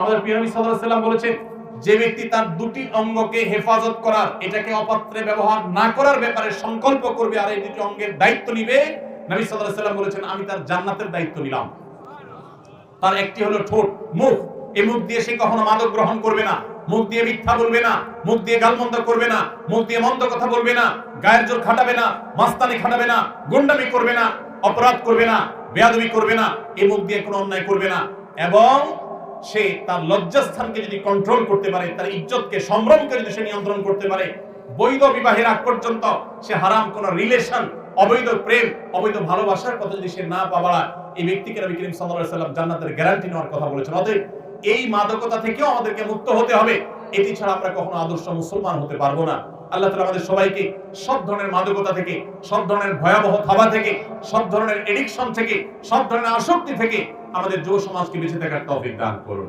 আমাদের প্রিয় নবী সাল্লাল্লাহু আলাইহি ওয়াসাল্লাম বলেছেন, যে ব্যক্তি তার দুটি অঙ্গকে হেফাজত করার, এটাকে অপাত্রে ব্যবহার না করার ব্যাপারে সংকল্প করবে আর এই দুটি অঙ্গের দায়িত্ব নিবে, নবী সাল্লাল্লাহু আলাইহি ওয়াসাল্লাম বলেছেন আমি তার জান্নাতের দায়িত্ব নিলাম। তার একটি হলো ঠোঁট, মুখ। এই মুখ দিয়ে সে কখনো মাদক গ্রহণ করবে না, মুখ দিয়ে মিথ্যা বলবে না, মুখ দিয়ে গালমন্দ করবে না, মুখ দিয়ে মন্দ কথা বলবে না, গায়ের জোর খাটাবে না, মাস্তানি খাটাবে না, গুন্ডামি করবে না, অপরাধ করবে না, বেয়াদবি করবে না, এই মুখ দিয়ে কোনো অন্যায় করবে না। এবং সে তার লজ্জাস্থানকে যদি কন্ট্রোল করতে পারে, তার ইজ্জতকে, সম্ভ্রমকে যদি সে নিয়ন্ত্রণ করতে পারে, বৈধ বিবাহের আগ পর্যন্ত সে হারাম কোন রিলেশন, অবৈধ প্রেম, অবৈধ ভালোবাসার কথা যদি সে না পাওয়া, এই ব্যক্তিকে নবী করিম সাল্লাল্লাহু আলাইহি ওয়াসাল্লাম জান্নাতের গ্যারান্টি নেওয়ার কথা বলেছেন। অতএব এই মাদকতা থেকেও আমাদেরকে মুক্ত হতে হবে। এটি ছাড়া আমরা কখনো আদর্শ মুসলমান হতে পারবো না। আল্লাহ তাআলা আমাদের সবাইকে সব ধরনের মাদকতা থেকে, সব ধরনের ভয়াবহ থাবা থেকে, সব ধরনের এডিকশন থেকে, সব ধরনের আসক্তি থেকে আমাদের যুব সমাজকে বেঁচে থাকার তৌফিক দান করুন।